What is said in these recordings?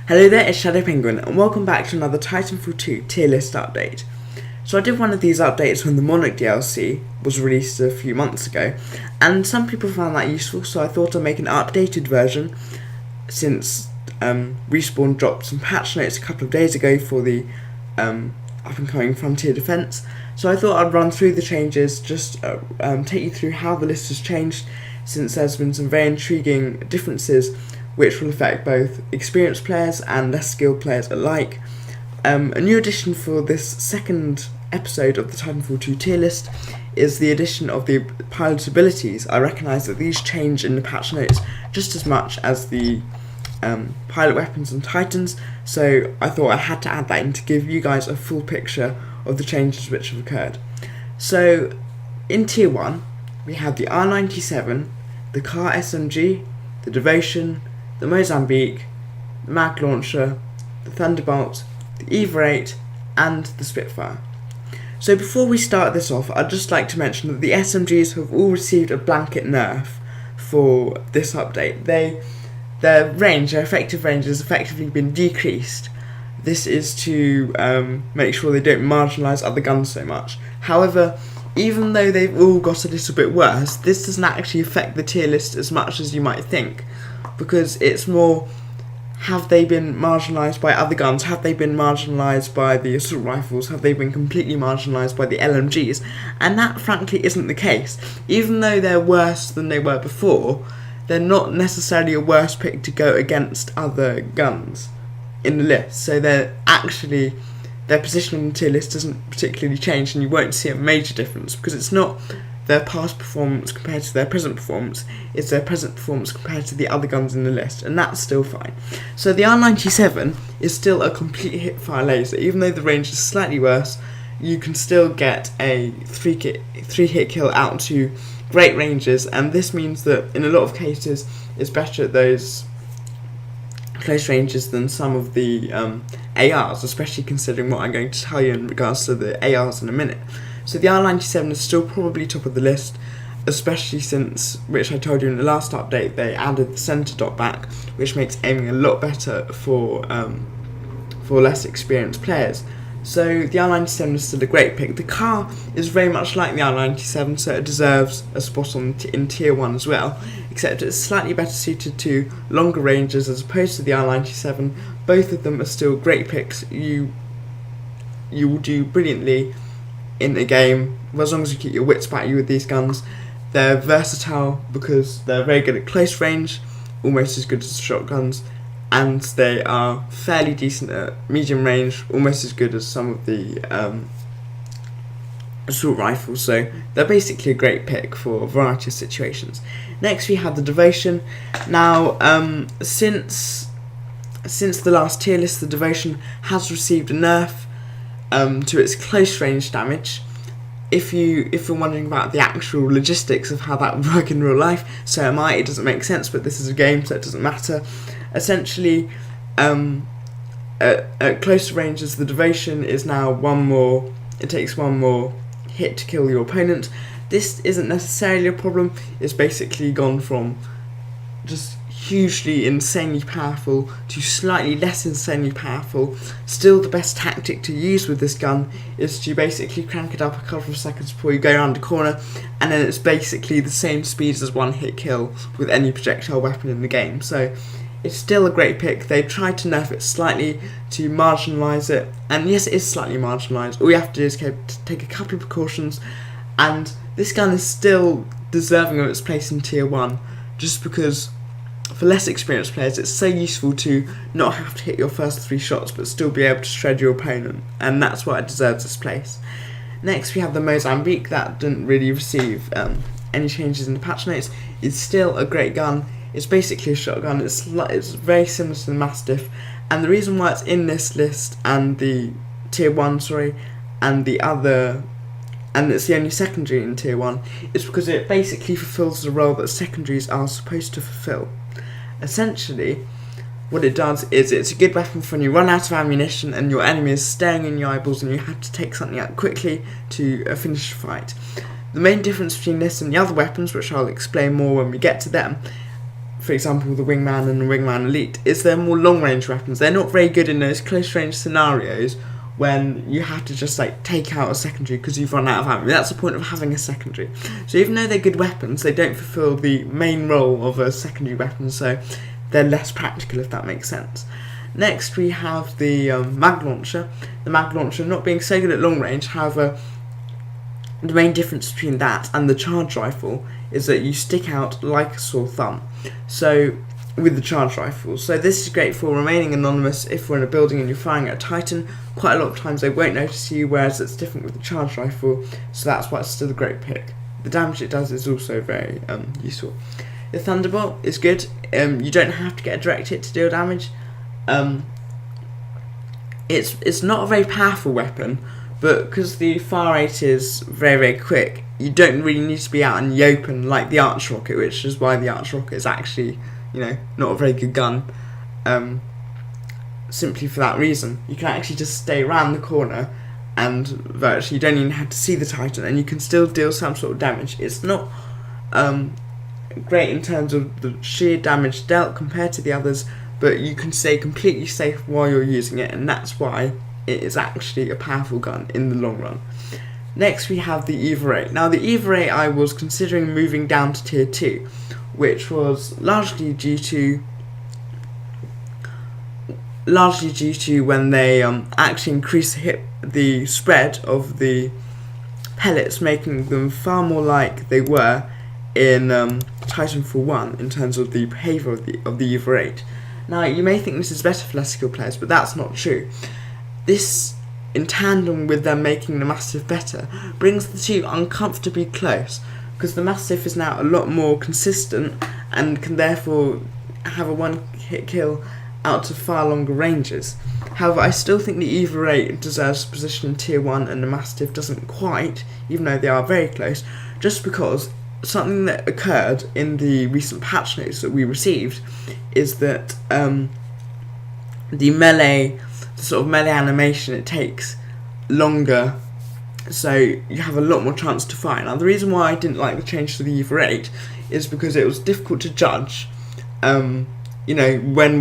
Hello there, it's Shadow Penguin, and welcome back to another Titanfall 2 tier list update. So I did one of these updates when the Monarch DLC was released a few months ago, and some people found that useful, so I thought I'd make an updated version since Respawn dropped some patch notes a couple of days ago for the up and coming Frontier Defense. So I thought I'd run through the changes, just take you through how the list has changed, since there's been some very intriguing differences which will affect both experienced players and less skilled players alike. A new addition for this second episode of the Titanfall 2 tier list is the addition of the pilot abilities. I recognise that these change in the patch notes just as much as the pilot weapons and Titans, so I thought I had to add that in to give you guys a full picture of the changes which have occurred. So in tier 1 we have the R97, the Car SMG, the Devotion, the Mozambique, the Mag Launcher, the Thunderbolt, the Eva 8 and the Spitfire. So before we start this off, I'd just like to mention that the SMGs have all received a blanket nerf for this update. Their effective range has effectively been decreased. This is to make sure they don't marginalise other guns so much. However, even though they've all got a little bit worse, this doesn't actually affect the tier list as much as you might think, because it's more, have they been marginalised by other guns? Have they been marginalised by the assault rifles? Have they been completely marginalised by the LMGs? And that frankly isn't the case. Even though they're worse than they were before, they're not necessarily a worse pick to go against other guns in the list. So their position on the tier list doesn't particularly change, and you won't see a major difference, because it's not their past performance compared to their present performance, it's their present performance compared to the other guns in the list, and that's still fine. So the R97 is still a complete hip-fire laser. Even though the range is slightly worse, you can still get a 3-hit kill out to great ranges, and this means that in a lot of cases it's better at those close ranges than some of the ARs, especially considering what I'm going to tell you in regards to the ARs in a minute. So the R97 is still probably top of the list, especially since, which I told you in the last update, they added the centre dot back, which makes aiming a lot better for less experienced players. So the R97 is still a great pick. The car is very much like the R97, so it deserves a spot in tier 1 as well, except it's slightly better suited to longer ranges as opposed to the R97. Both of them are still great picks. You will do brilliantly in a game, as long as you keep your wits about you with these guns. They're versatile because they're very good at close range, almost as good as shotguns, and they are fairly decent at medium range, almost as good as some of the assault rifles, so they're basically a great pick for a variety of situations. Next we have the Devotion. Now, since the last tier list, the Devotion has received a nerf to its close range damage. If you're wondering about the actual logistics of how that would work in real life, so am I. It doesn't make sense, but this is a game, so it doesn't matter. Essentially, at closer ranges, the Devotion is now it takes one more hit to kill your opponent. This isn't necessarily a problem. It's basically gone from just hugely insanely powerful to slightly less insanely powerful. Still, the best tactic to use with this gun is to basically crank it up a couple of seconds before you go around a corner, and then it's basically the same speed as one hit kill with any projectile weapon in the game. So it's still a great pick. They tried to nerf it slightly to marginalise it, and yes, it is slightly marginalised. All you have to do is take a couple of precautions, and this gun is still deserving of its place in tier 1, just because for less experienced players it's so useful to not have to hit your first 3 shots but still be able to shred your opponent, and that's why it deserves its place. Next we have the Mozambique. That didn't really receive any changes in the patch notes. It's still a great gun. It's basically a shotgun. It's very similar to the Mastiff, and the reason why it's in this list and the tier 1, and it's the only secondary in tier 1, is because it basically fulfills the role that secondaries are supposed to fulfill. Essentially, what it does is it's a good weapon for when you run out of ammunition and your enemy is staring in your eyeballs and you have to take something out quickly to finish the fight. The main difference between this and the other weapons, which I'll explain more when we get to them, for example, the Wingman and the Wingman Elite, is they're more long-range weapons. They're not very good in those close-range scenarios when you have to just like take out a secondary because you've run out of ammo. That's the point of having a secondary. So even though they're good weapons, they don't fulfill the main role of a secondary weapon, so they're less practical, if that makes sense. Next we have the mag launcher. The mag launcher not being so good at long range, however, the main difference between that and the charge rifle is that you stick out like a sore thumb. So with the charge rifle, so this is great for remaining anonymous. If we're in a building and you're firing at a Titan, quite a lot of times they won't notice you, whereas it's different with the charge rifle, so that's why it's still a great pick. The damage it does is also very useful. The Thunderbolt is good. You don't have to get a direct hit to deal damage. It's not a very powerful weapon, but because the fire rate is very, very quick, you don't really need to be out in the open like the Arch Rocket, which is why the Arch Rocket is actually, not a very good gun. Simply for that reason. You can actually just stay around the corner and virtually you don't even have to see the Titan and you can still deal some sort of damage. It's not great in terms of the sheer damage dealt compared to the others, but you can stay completely safe while you're using it, and that's why it is actually a powerful gun in the long run. Next we have the EVA 8. Now the EVA 8 I was considering moving down to tier 2, which was largely due to when they actually increased the spread of the pellets, making them far more like they were in Titanfall 1 in terms of the behaviour of the EVA 8. Now you may think this is better for less skilled players, but that's not true. This, in tandem with them making the Mastiff better, brings the two uncomfortably close, because the Mastiff is now a lot more consistent and can therefore have a one-hit kill out to far longer ranges. However, I still think the EVA 8 deserves position in tier 1 and the Mastiff doesn't quite, even though they are very close, just because something that occurred in the recent patch notes that we received is that the sort of melee animation, it takes longer, so you have a lot more chance to fire. Now the reason why I didn't like the change to the EVA 8 is because it was difficult to judge when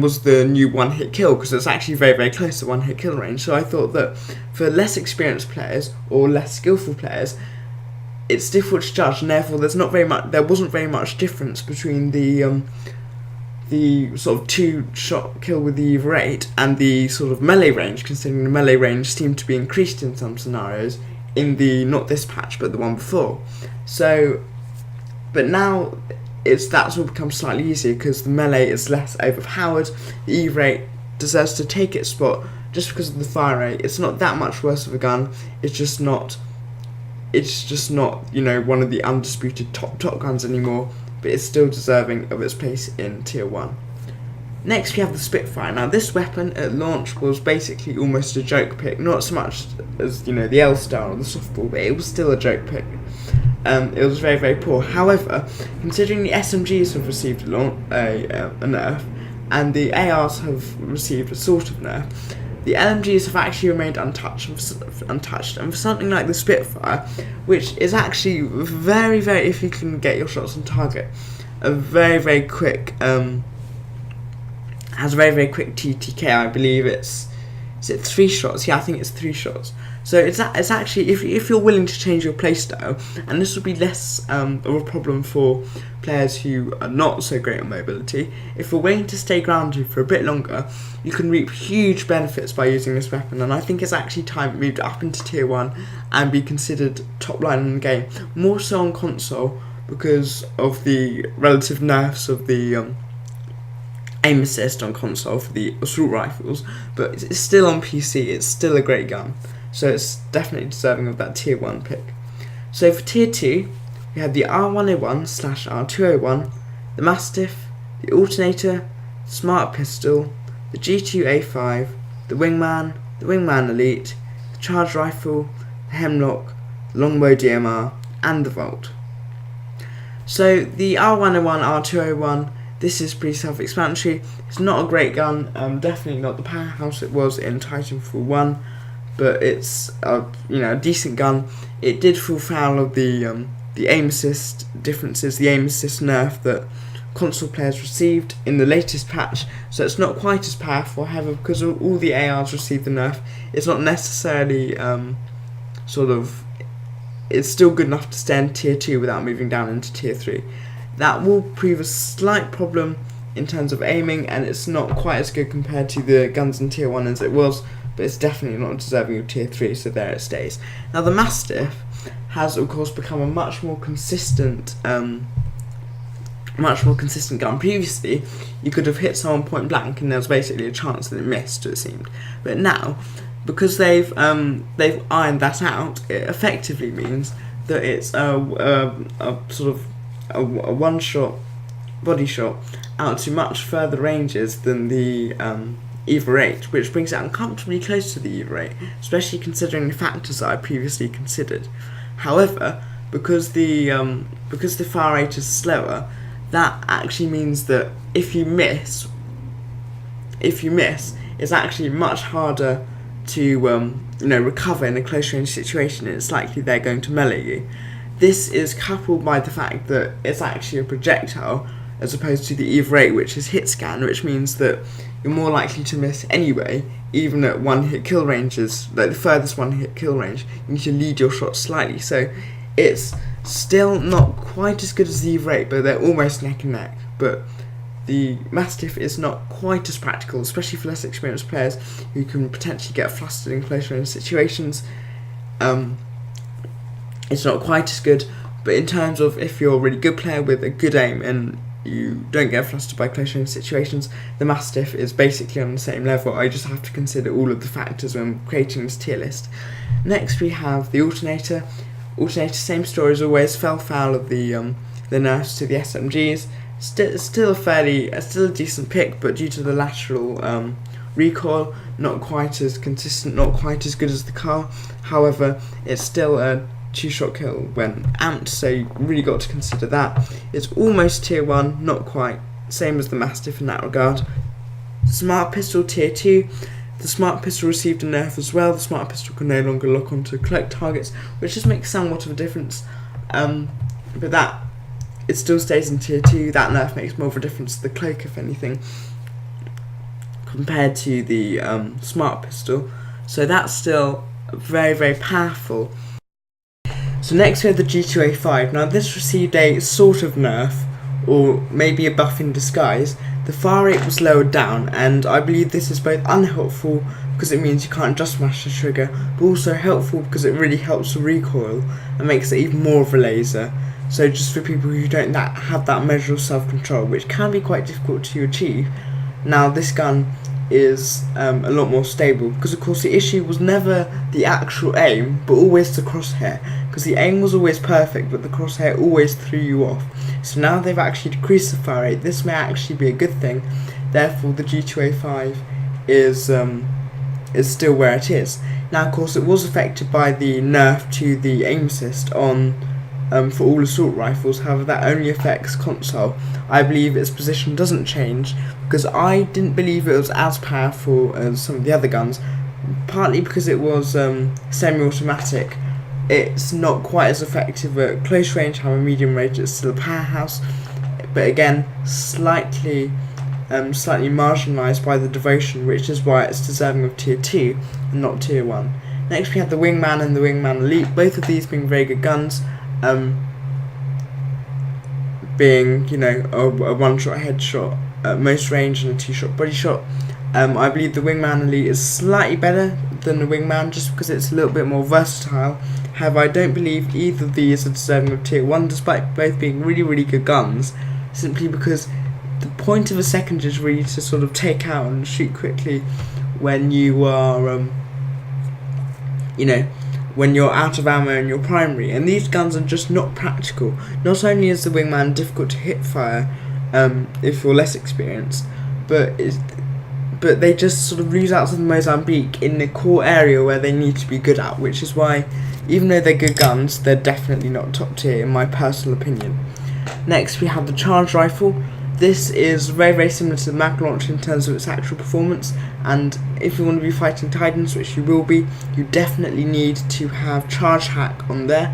was the new one-hit kill, because it's actually very, very close to one-hit kill range. So I thought that for less experienced players or less skillful players, it's difficult to judge, and therefore there wasn't very much difference between the sort of two-shot kill with the EVA 8 and the sort of melee range, considering the melee range seemed to be increased in some scenarios in not this patch but the one before. So, but now that's all become slightly easier because the melee is less overpowered. The EVA 8 deserves to take its spot just because of the fire rate. It's not that much worse of a gun. It's just not one of the undisputed top guns anymore, but it's still deserving of its place in tier 1. Next we have the Spitfire. Now this weapon at launch was basically almost a joke pick, not so much as the LSTAR or the softball, but it was still a joke pick. It was very, very poor. However, considering the SMGs have received a nerf and the ARs have received a sort of nerf, the LMGs have actually remained untouched, and for something like the Spitfire, which is actually very, very, if you can get your shots on target, a very, very quick, has a very, very quick TTK. I believe is it 3 shots? Yeah, I think it's 3 shots. So it's actually, if you're willing to change your playstyle, and this would be less of a problem for players who are not so great on mobility, if you're willing to stay grounded for a bit longer, you can reap huge benefits by using this weapon, and I think it's actually time it moved up into tier 1 and be considered top line in the game, more so on console because of the relative nerfs of the aim assist on console for the assault rifles, but it's still on PC, it's still a great gun. So it's definitely deserving of that tier 1 pick. So for tier 2, we have the R101/R201, the Mastiff, the Alternator, the Smart Pistol, the G2A5, the Wingman Elite, the Charge Rifle, the Hemlok, the Longbow DMR, and the Volt. So the R101/R201, this is pretty self-explanatory. It's not a great gun, definitely not the powerhouse it was in Titanfall 1. But it's a decent gun. It did fall foul of the aim assist differences, the aim assist nerf that console players received in the latest patch, so it's not quite as powerful. However, because all the ARs received the nerf, it's not necessarily it's still good enough to stay in tier 2 without moving down into tier 3. That will prove a slight problem in terms of aiming, and it's not quite as good compared to the guns in tier 1 as it was, but it's definitely not deserving of tier 3, so there it stays. Now the Mastiff has of course become a much more consistent gun. Previously, you could have hit someone point blank and there was basically a chance that it missed, it seemed. But now, because they've ironed that out, it effectively means that it's a one-shot body shot out to much further ranges than the EVA 8, which brings it uncomfortably close to the EVA 8, especially considering the factors that I previously considered. However, because the Fire 8 is slower, that actually means that if you miss, it's actually much harder to recover in a close range situation, and it's likely they're going to melee you. This is coupled by the fact that it's actually a projectile as opposed to the EVA 8, which is hit scan, which means that you're more likely to miss anyway, even at one hit kill ranges, like the furthest one hit kill range. You need to lead your shot slightly, so it's still not quite as good as the EVA 8, but they're almost neck and neck. But the Mastiff is not quite as practical, especially for less experienced players who can potentially get flustered in close range situations. It's not quite as good, but in terms of if you're a really good player with a good aim and you don't get flustered by close range situations, the Mastiff is basically on the same level. I just have to consider all of the factors when creating this tier list. Next we have the Alternator. Alternator, same story as always, fell foul of the nerfs to the SMGs. Still a decent pick, but due to the lateral recoil, not quite as consistent, not quite as good as the car. However, it's still a 2-shot kill when amped, so you really got to consider that. It's almost tier 1, not quite, same as the Mastiff in that regard. Smart Pistol tier 2. The Smart Pistol received a nerf as well. The Smart Pistol can no longer lock onto Cloak targets, which just makes somewhat of a difference. But that, it still stays in tier 2. That nerf makes more of a difference to the Cloak, if anything, compared to the Smart Pistol. So that's still very, very powerful. So next we have the G2A5. Now this received a sort of nerf, or maybe a buff in disguise. The Fire 8 was lowered down, and I believe this is both unhelpful because it means you can't just smash the trigger, but also helpful because it really helps the recoil and makes it even more of a laser. So just for people who don't have that measure of self-control, which can be quite difficult to achieve, now this gun is a lot more stable, because of course the issue was never the actual aim, but always the crosshair, because the aim was always perfect but the crosshair always threw you off. So now they've actually decreased the fire rate. This may actually be a good thing, therefore the G2A5 is still where it is. Now of course it was affected by the nerf to the aim assist on for all assault rifles, however that only affects console. I believe its position doesn't change because I didn't believe it was as powerful as some of the other guns, partly because it was semi-automatic. It's not quite as effective at close range, however medium range it's still a powerhouse, but again slightly marginalised by the devotion, which is why it's deserving of tier 2 and not tier 1. Next we have the Wingman and the Wingman Elite, both of these being very good guns. Being, you know, a one-shot headshot at most range and a 2-shot body shot. I believe the Wingman Elite is slightly better than the Wingman just because it's a little bit more versatile. However, I don't believe either of these are deserving of tier 1 despite both being really, really good guns, simply because the point of a second is really to sort of take out and shoot quickly when you are, when you're out of ammo in your primary, and these guns are just not practical. Not only is the Wingman difficult to hit fire if you're less experienced, but they just sort of lose out to the Mozambique in the core area where they need to be good at, which is why, even though they're good guns, they're definitely not top tier in my personal opinion. Next we have the Charge Rifle. This is very, very similar to the Mag Launcher in terms of its actual performance, and if you want to be fighting Titans, which you will be, you definitely need to have Charge Hack on there.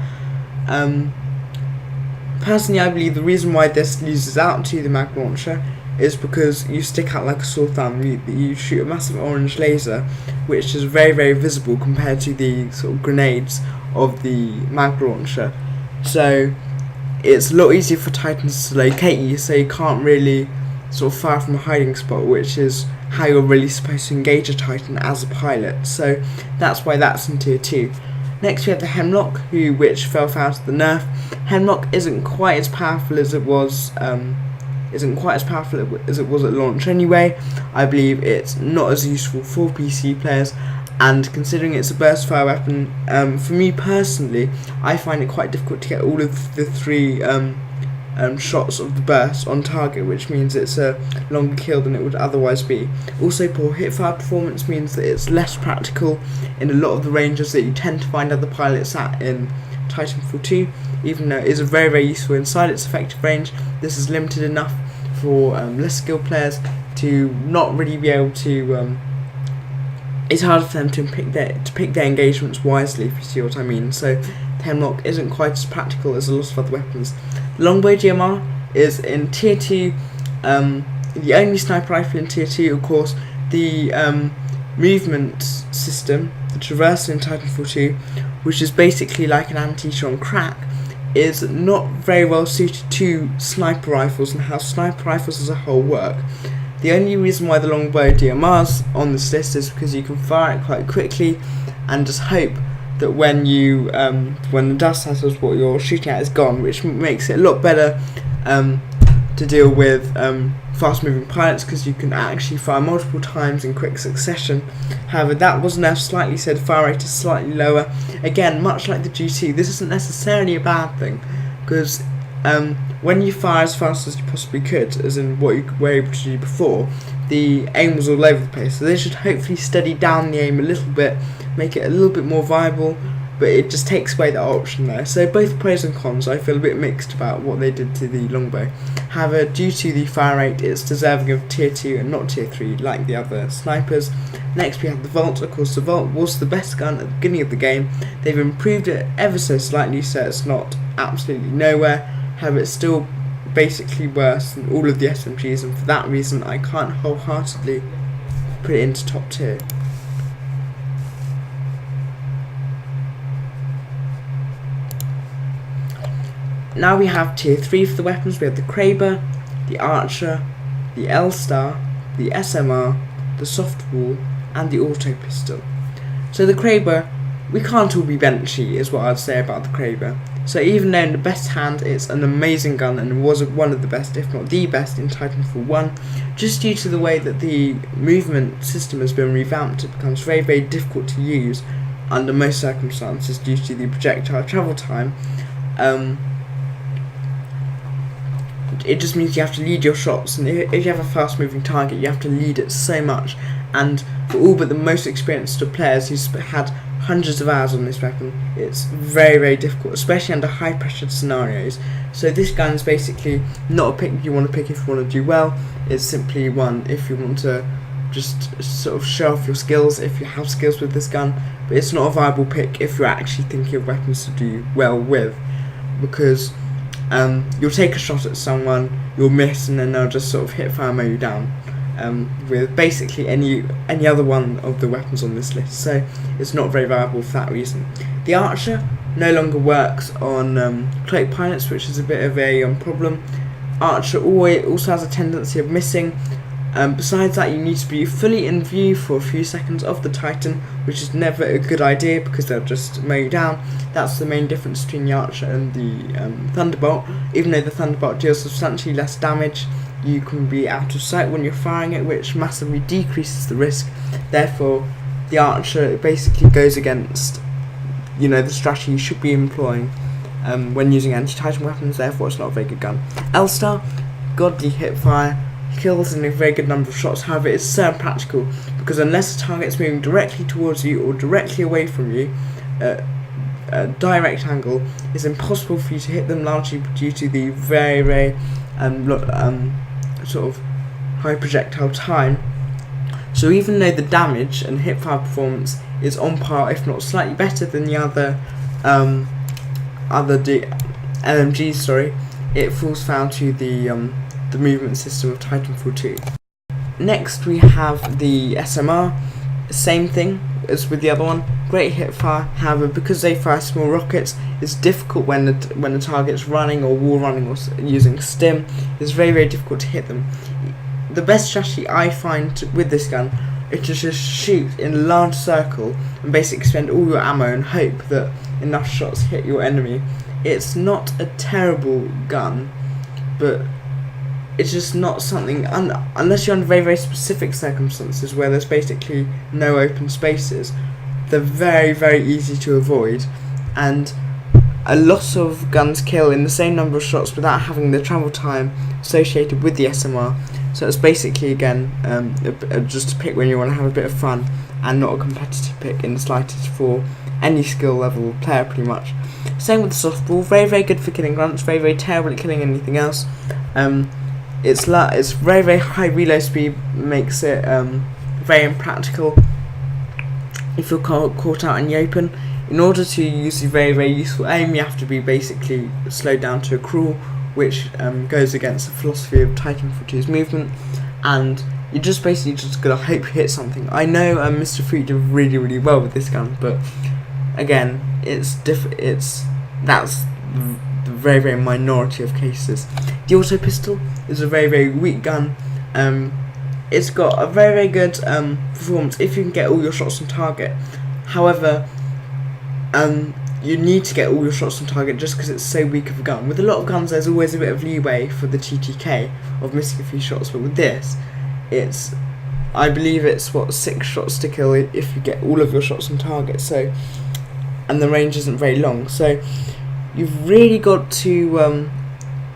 Personally, I believe the reason why this loses out to the mag launcher is because you stick out like a sore thumb. You shoot a massive orange laser, which is very, very visible compared to the sort of grenades of the mag launcher. So it's a lot easier for Titans to locate you, so you can't really sort of fire from a hiding spot, which is how you're really supposed to engage a Titan as a pilot. So that's why that's in tier 2. Next we have the Hemlok, which fell foul of the nerf. Hemlok isn't quite as powerful as it was. Isn't quite as powerful as it was at launch anyway. I believe it's not as useful for PC players, and considering it's a burst fire weapon, for me personally, I find it quite difficult to get all of the 3 shots of the burst on target, which means it's a longer kill than it would otherwise be. Also, poor hipfire performance means that it's less practical in a lot of the ranges that you tend to find other pilots at in Titanfall 2. Even though it is a very, very useful inside its effective range, this is limited enough for less skilled players to not really be able to. It's harder for them to pick their engagements wisely, if you see what I mean. So the Hemlok isn't quite as practical as a lot of other weapons. Longbow DMR is in tier 2, the only sniper rifle in tier 2. Of course, the movement system, the traversal in Titanfall 2, which is basically like an anti-teacher on crack, is not very well suited to sniper rifles and how sniper rifles as a whole work. The only reason why the Longbow DMR's on this list is because you can fire it quite quickly and just hope that when the dust settles, what you're shooting at is gone, which makes it a lot better to deal with fast moving pilots, because you can actually fire multiple times in quick succession. However, that was nerfed slightly, so the fire rate is slightly lower. Again, much like the GT, this isn't necessarily a bad thing, because when you fire as fast as you possibly could, as in what you were able to do before, the aim was all over the place. So they should hopefully steady down the aim a little bit, make it a little bit more viable, but it just takes away that option there. So both pros and cons. I feel a bit mixed about what they did to the Longbow. However, due to the fire rate, it's deserving of tier 2 and not tier 3 like the other snipers. Next we have the Volt. Of course, the Volt was the best gun at the beginning of the game. They've improved it ever so slightly, so it's not absolutely nowhere. However, it's still basically worse than all of the SMGs, and for that reason I can't wholeheartedly put it into top tier. Now we have tier 3 for the weapons. We have the Kraber, the Archer, the LSTAR, the SMR, the Softwall, and the Autopistol. So the Kraber, we can't all be benchy, is what I'd say about the Kraber. So even though in the best hand it's an amazing gun and was one of the best, if not the best, in Titanfall 1, just due to the way that the movement system has been revamped, it becomes very, very difficult to use under most circumstances due to the projectile travel time. It just means you have to lead your shots, and if you have a fast moving target, you have to lead it so much, and for all but the most experienced players who's had hundreds of hours on this weapon, it's very, very difficult, especially under high pressured scenarios. So this gun is basically not a pick you want to pick if you want to do well. It's simply one if you want to just sort of show off your skills, if you have skills with this gun, but it's not a viable pick if you're actually thinking of weapons to do well with, because you'll take a shot at someone, you'll miss, and then they'll just sort of hit fire mow you down. With basically any other one of the weapons on this list, so it's not very viable for that reason. The Archer no longer works on Cloak pilots, which is a bit of a problem. Archer also has a tendency of missing. Besides that, you need to be fully in view for a few seconds of the Titan, which is never a good idea because they'll just mow you down. That's the main difference between the Archer and the Thunderbolt. Even though the Thunderbolt deals substantially less damage, you can be out of sight when you're firing it, which massively decreases the risk. Therefore, the Archer basically goes against, the strategy you should be employing when using anti-Titan weapons. Therefore, it's not a very good gun. LSTAR, godly hipfire, kills in a very good number of shots. However, it's so impractical because unless the target's moving directly towards you or directly away from you, a direct angle, it's impossible for you to hit them, largely due to the very, very sort of high projectile time. So even though the damage and hipfire performance is on par, if not slightly better than the other LMGs, it falls foul to the movement system of Titanfall 2. Next we have the SMR, same thing as with the other one, great hip fire, however because they fire small rockets, it's difficult when the target's running or wall running or using Stim, it's very very difficult to hit them. The best strategy I find with this gun is to just shoot in a large circle and basically spend all your ammo and hope that enough shots hit your enemy. It's not a terrible gun, but it's just not something, unless you're under very very specific circumstances where there's basically no open spaces, they're very very easy to avoid, and a lot of guns kill in the same number of shots without having the travel time associated with the SMR. So it's basically again just a pick when you want to have a bit of fun and not a competitive pick in the slightest for any skill level player pretty much. Same with the softball, very very good for killing grunts, very very terrible at killing anything else. It's very very high reload speed, makes it very impractical if you're caught out in the open. In order to use the very very useful aim, you have to be basically slowed down to a crawl, which goes against the philosophy of Titanfall 2's movement, and you're just basically just gonna hope you hit something. I know Mr. Fruit did really really well with this gun, but again, that's the very very minority of cases. The Autopistol is a very very weak gun. It's got a very very good performance if you can get all your shots on target. However, you need to get all your shots on target just because it's so weak of a gun. With a lot of guns there's always a bit of leeway for the TTK of missing a few shots, but with this, I believe it's 6 shots to kill if you get all of your shots on target. So, and the range isn't very long, so you've really got to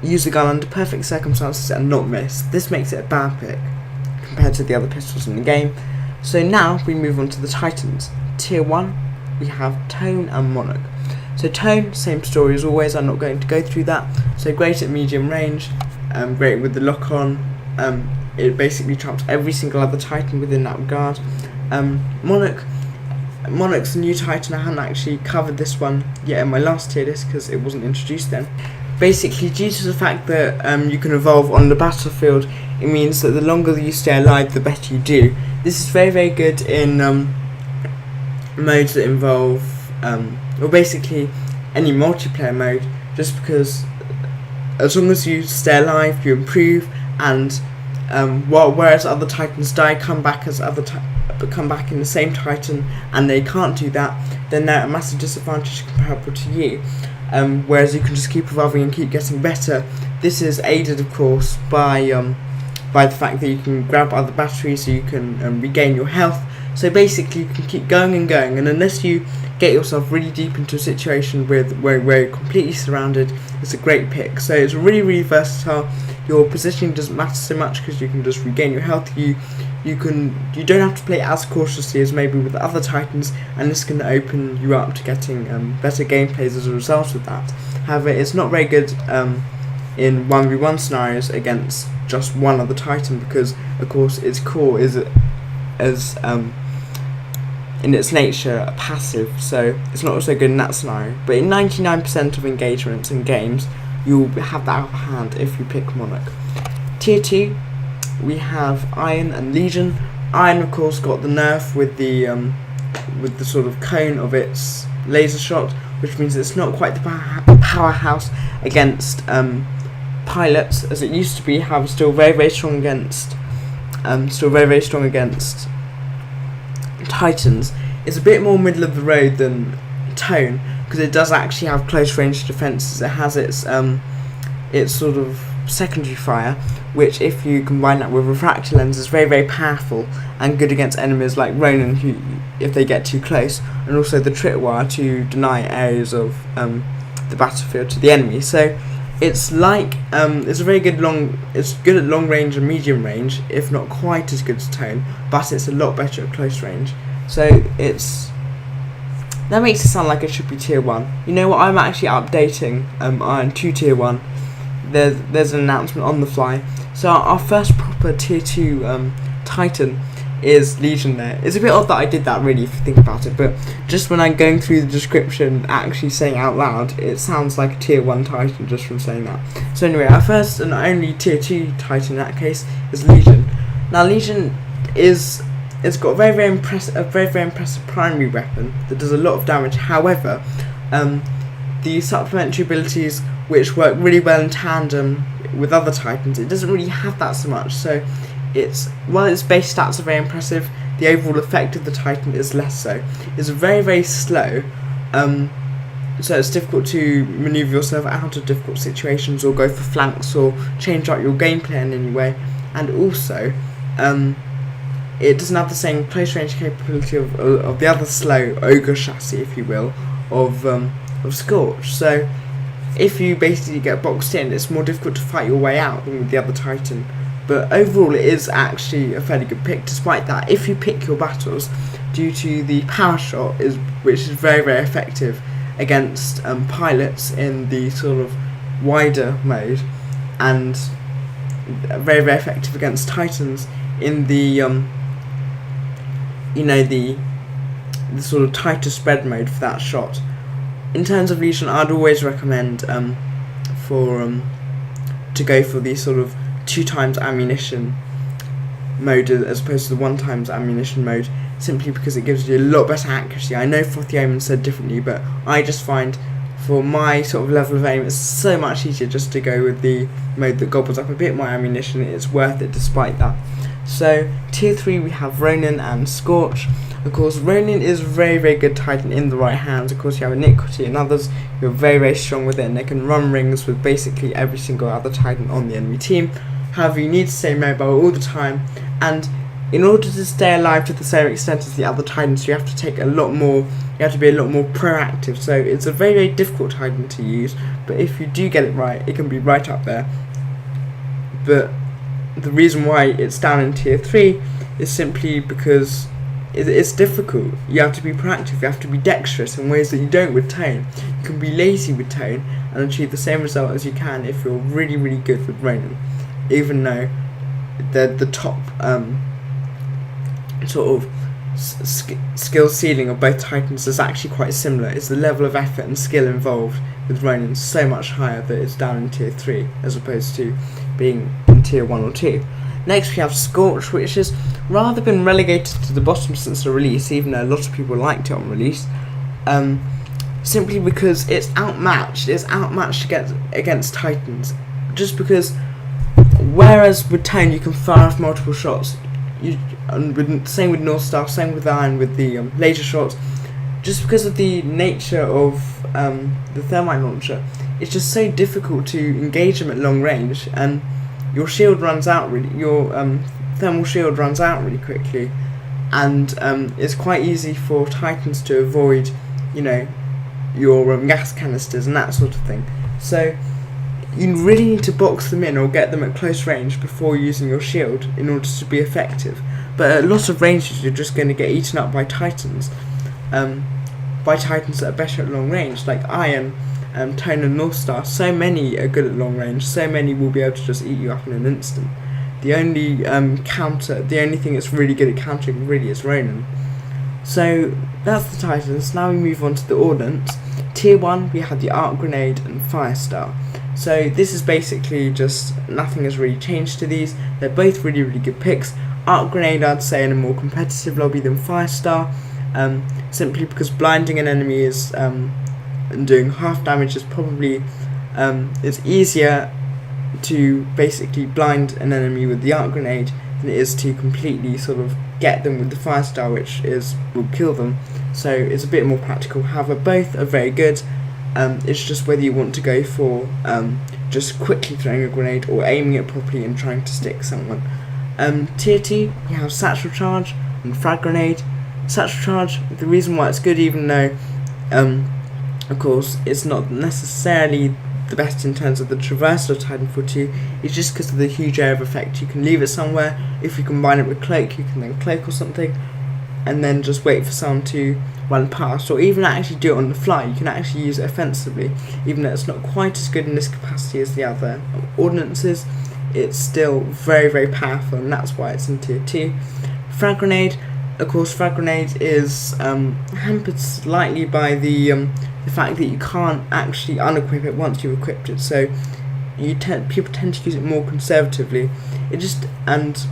use the gun under perfect circumstances and not miss. This makes it a bad pick compared to the other pistols in the game. So now we move on to the Titans. Tier 1, we have Tone and Monarch. So Tone, same story as always, I'm not going to go through that. So great at medium range, great with the lock on, it basically trumps every single other Titan within that regard. Monarch's a new Titan. I haven't actually covered this one yet in my last tier list because it wasn't introduced then. Basically, due to the fact that you can evolve on the battlefield, it means that the longer you stay alive, the better you do. This is very very good in modes that involve, or basically any multiplayer mode, just because as long as you stay alive, you improve, and whereas other Titans die, come back in the same Titan, and they can't do that, then they're at a massive disadvantage comparable to you. Whereas you can just keep evolving and keep getting better. This is aided, of course, by the fact that you can grab other batteries, so you can regain your health. So basically, you can keep going and going, and unless you get yourself really deep into a situation where you're completely surrounded, it's a great pick. So it's really really versatile. Your positioning doesn't matter so much because you can just regain your health. You don't have to play as cautiously as maybe with the other Titans, and this can open you up to getting better gameplays as a result of that. However, it's not very good in 1v1 scenarios against just one other Titan, because of course its core is in its nature a passive, so it's not so good in that scenario. But in 99% of engagements in games, you'll have that upper hand if you pick Monarch. Tier 2, we have Iron and Legion. Iron, of course, got the nerf with the sort of cone of its laser shot, which means it's not quite the powerhouse against pilots as it used to be. However, still very very strong against Titans. It's a bit more middle of the road than Tone, because it does actually have close range defences. It has its sort of secondary fire, which if you combine that with refractor lens is very very powerful and good against enemies like Ronin, who if they get too close, and also the tripwire to deny areas of the battlefield to the enemy. So it's like it's a very good it's good at long range and medium range, if not quite as good as Tone, but it's a lot better at close range. So that makes it sound like it should be tier 1. You know what, I'm actually updating Iron to tier 1. There's an announcement on the fly. So our first proper tier 2 Titan is Legion there. It's a bit odd that I did that really if you think about it, but just when I'm going through the description actually saying out loud, it sounds like a tier 1 Titan just from saying that. So anyway, our first and only tier 2 Titan in that case is Legion. Now Legion it's got a very impressive primary weapon that does a lot of damage. However, the supplementary abilities which work really well in tandem with other Titans, it doesn't really have that so much. So while its base stats are very impressive, the overall effect of the Titan is less so. It's very slow, so it's difficult to manoeuvre yourself out of difficult situations or go for flanks or change up your gameplay in any way. And also, it doesn't have the same close range capability of the other slow ogre chassis, if you will, of Scorch. So if you basically get boxed in, it's more difficult to fight your way out than with the other Titan. But overall, it is actually a fairly good pick. Despite that, if you pick your battles, due to the power shot, which is very effective against pilots in the sort of wider mode, and very effective against Titans in the the sort of tighter spread mode for that shot. In terms of Legion, I'd always recommend to go for the sort of 2 times ammunition mode as opposed to the 1 times ammunition mode, simply because it gives you a lot better accuracy. I know Frothy said differently, but I just find for my sort of level of aim, it's so much easier just to go with the mode that gobbles up a bit more ammunition. It's worth it despite that. So tier 3 we have Ronin and Scorch. Of course, Ronin is very good Titan in the right hands. Of course, you have Iniquity and others who are very strong with it, and they can run rings with basically every single other Titan on the enemy team. However, you need to stay mobile all the time, and in order to stay alive to the same extent as the other Titans, you have to take a lot more. You have to be a lot more proactive. So it's a very difficult Titan to use, but if you do get it right, it can be right up there. But the reason why it's down in tier 3 is simply because it's difficult. You have to be proactive, you have to be dexterous in ways that you don't with Tone. You can be lazy with Tone and achieve the same result as you can if you're really good with Ronin, even though the top sort of skill ceiling of both Titans is actually quite similar. It's the level of effort and skill involved with Ronin so much higher that it's down in tier 3 as opposed to being in tier 1 or 2. Next we have Scorch, which has rather been relegated to the bottom since the release, even though a lot of people liked it on release, simply because it's outmatched. It's outmatched against Titans, just because whereas with Tone you can fire off multiple shots, same with Northstar, same with Iron with the laser shots, just because of the nature of the thermite launcher, it's just so difficult to engage them at long range, and your shield runs out your thermal shield runs out really quickly, and it's quite easy for Titans to avoid, your gas canisters and that sort of thing. So you really need to box them in or get them at close range before using your shield in order to be effective. But at a lot of ranges, you're just going to get eaten up by Titans. By Titans that are better at long range, like Iron, Tone and Northstar. So many are good at long range, so many will be able to just eat you up in an instant. The only thing that's really good at countering really is Ronin. So that's the Titans. Now we move on to the Ordnance. Tier 1 we have the Arc Grenade and Firestar. So this is basically just nothing has really changed to these. They're both really good picks. Arc Grenade I'd say in a more competitive lobby than Firestar, simply because blinding an enemy is and doing half damage is probably it's easier to basically blind an enemy with the Arc Grenade than it is to completely sort of get them with the Firestar, which will kill them. So it's a bit more practical. However, both are very good. It's just whether you want to go for just quickly throwing a grenade or aiming it properly and trying to stick someone. Tier 2, you have Satchel Charge and Frag Grenade. Satchel Charge, the reason why it's good, even though of course it's not necessarily the best in terms of the traversal of Titanfall 2, is just because of the huge area of effect. You can leave it somewhere. If you combine it with Cloak, you can then Cloak or something and then just wait for someone to run past, or even actually do it on the fly. You can actually use it offensively, even though it's not quite as good in this capacity as the other ordinances. It's still very powerful, and that's why it's in tier 2. Frag Grenade, of course, Frag Grenade is hampered slightly by the fact that you can't actually unequip it once you've equipped it, so people tend to use it more conservatively. And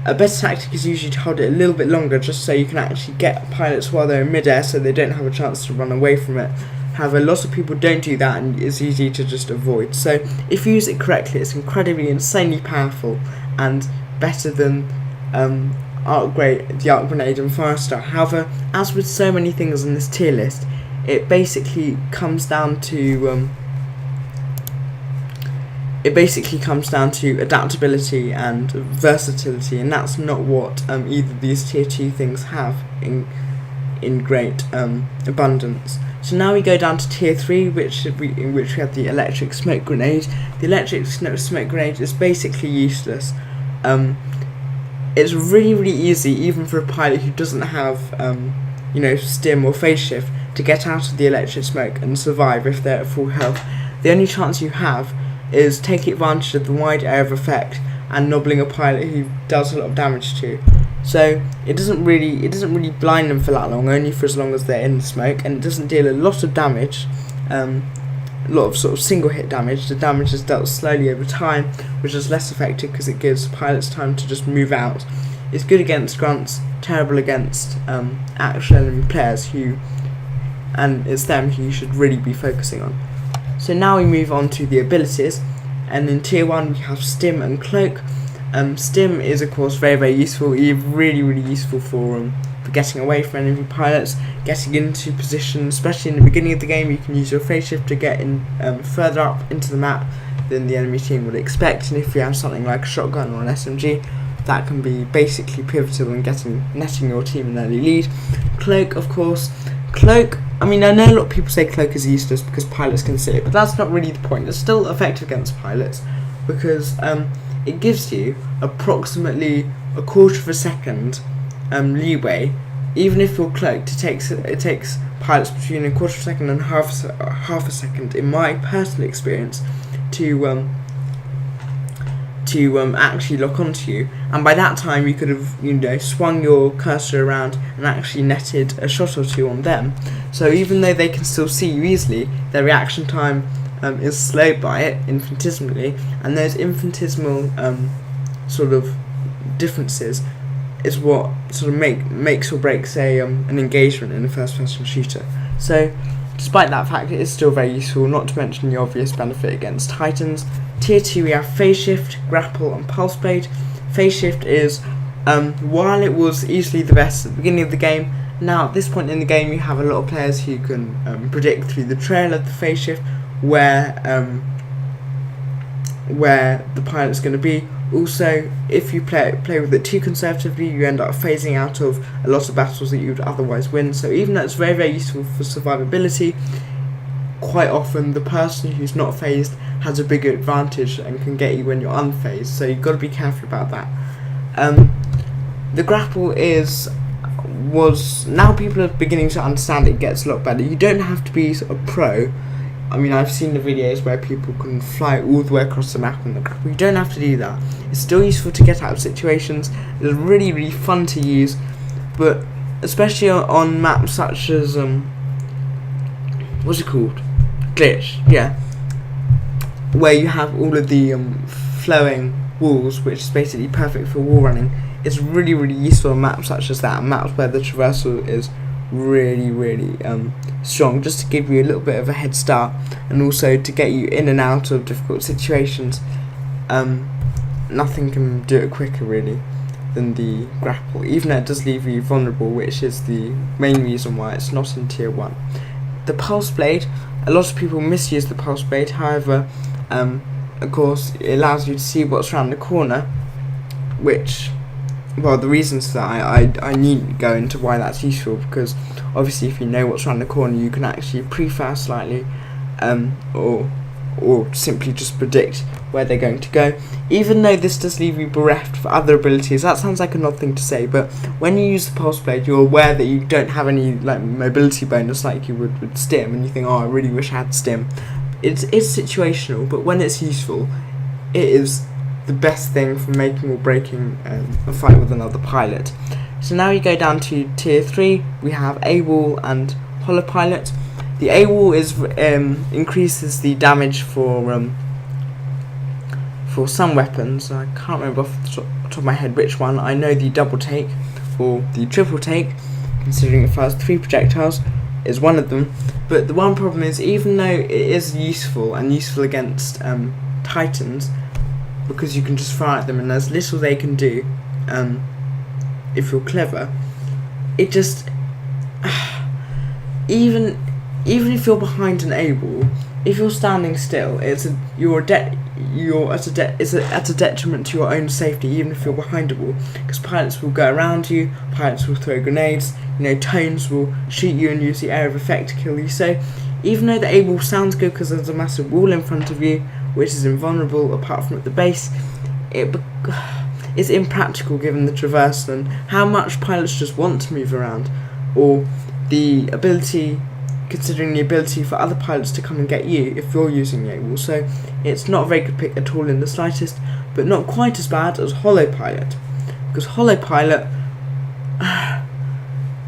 a better tactic is usually to hold it a little bit longer, just so you can actually get pilots while they're in mid-air, so they don't have a chance to run away from it. However, lots of people don't do that, and it's easy to just avoid. So if you use it correctly, it's incredibly, insanely powerful, and better than the Arc Grenade and Firestar. However, as with so many things on this tier list, it basically comes down to adaptability and versatility, and that's not what either of these tier 2 things have in great abundance. So now we go down to tier 3, in which we have the Electric Smoke Grenade. The Electric Smoke Grenade is basically useless. It's really easy, even for a pilot who doesn't have Stim or Phase Shift, to get out of the electric smoke and survive if they're at full health. The only chance you have is taking advantage of the wide area of effect and nobbling a pilot who does a lot of damage to. So it doesn't really blind them for that long, only for as long as they're in the smoke, and it doesn't deal a lot of damage, a lot of sort of single hit damage. The damage is dealt slowly over time, which is less effective because it gives pilots time to just move out. It's good against grunts, terrible against actual enemy players and it's them who you should really be focusing on. So now we move on to the abilities, and in tier 1 we have Stim and Cloak. Stim is of course very useful, really useful for getting away from enemy pilots, getting into position, especially in the beginning of the game. You can use your phase shift to get in further up into the map than the enemy team would expect, and if you have something like a shotgun or an SMG, that can be basically pivotal in netting your team an early lead. Cloak, of course. Cloak, I mean, I know a lot of people say Cloak is useless because pilots can see it, but that's not really the point. It's still effective against pilots because it gives you approximately a quarter of a second leeway, even if you're cloaked. It takes pilots between a quarter of a second and half a second, in my personal experience, to actually lock onto you, and by that time you could have swung your cursor around and actually netted a shot or two on them. So even though they can still see you easily, their reaction time is slowed by it infinitesimally, and those infinitesimal sort of differences is what sort of makes or breaks an engagement in a first-person shooter. So despite that fact, it is still very useful, not to mention the obvious benefit against Titans. Tier 2 we have Phase Shift, Grapple and Pulse Blade. Phase Shift is, while it was easily the best at the beginning of the game, now at this point in the game you have a lot of players who can predict through the trail of the Phase Shift where the pilot's going to be. Also, if you play with it too conservatively, you end up phasing out of a lot of battles that you would otherwise win. So even though it's very useful for survivability, quite often the person who's not phased has a bigger advantage and can get you when you're unphased, so you've got to be careful about that. The grapple was now people are beginning to understand it gets a lot better. You don't have to be a pro. I mean, I've seen the videos where people can fly all the way across the map on the grapple. You don't have to do that. It's still useful to get out of situations. It's really fun to use, but especially on maps such as what's it called? Glitch, yeah, where you have all of the flowing walls, which is basically perfect for wall running. It's really useful on maps such as that, maps where the traversal is really strong, just to give you a little bit of a head start, and also to get you in and out of difficult situations. Nothing can do it quicker really than the grapple, even though it does leave you vulnerable, which is the main reason why it's not in tier 1. The Pulse Blade, a lot of people misuse the Pulse Blade. However, of course, it allows you to see what's around the corner, which, well, the reasons for that, I needn't go into why that's useful, because obviously if you know what's around the corner, you can actually pre-fire slightly, or simply just predict where they're going to go. Even though this does leave you bereft for other abilities, that sounds like an odd thing to say, but when you use the Pulse Blade, you're aware that you don't have any mobility bonus like you would with Stim, and you think, oh, I really wish I had Stim. It's situational, but when it's useful, it is the best thing for making or breaking a fight with another pilot. So now you go down to tier 3, we have AWOL and Holopilot. The AWOL is increases the damage for some weapons. I can't remember off the top of my head which one. I know the double take or the triple take, considering it fires 3 projectiles, is one of them. But the one problem is, even though it is useful and useful against Titans, because you can just fire at them and there's little they can do if you're clever, it just even if you're behind an AWOL, if you're standing still, it's at a detriment to your own safety, even if you're behind a wall, because pilots will go around you, pilots will throw grenades, tones will shoot you and use the area of effect to kill you. So even though the AWOL sounds good because there's a massive wall in front of you, which is invulnerable apart from at the base, it's impractical given the traversal and how much pilots just want to move around, or the ability, considering the ability for other pilots to come and get you if you're using the AWOL. So it's not a very good pick at all in the slightest, but not quite as bad as Holopilot, because Holopilot,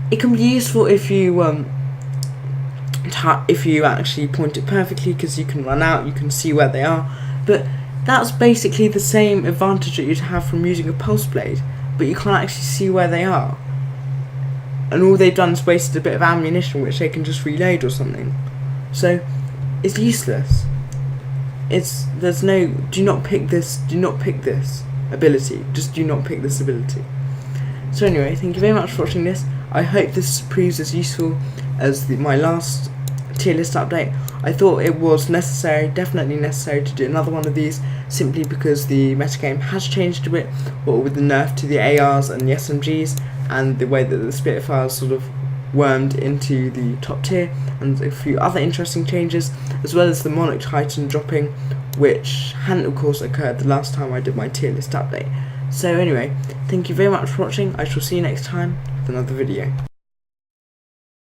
it can be useful if you actually point it perfectly, because you can run out, you can see where they are, but that's basically the same advantage that you'd have from using a pulse blade, but you can't actually see where they are, and all they've done is wasted a bit of ammunition which they can just reload or something. So it's useless. Do not pick this ability, just do not pick this ability. So anyway, thank you very much for watching this. I hope this proves as useful as my last tier list update. I thought it was definitely necessary to do another one of these, simply because the metagame has changed a bit, what with the nerf to the ARs and the SMGs, and the way that the Spitfires sort of wormed into the top tier, and a few other interesting changes, as well as the Monarch Titan dropping, which hadn't of course occurred the last time I did my tier list update. So anyway, thank you very much for watching. I shall see you next time with another video.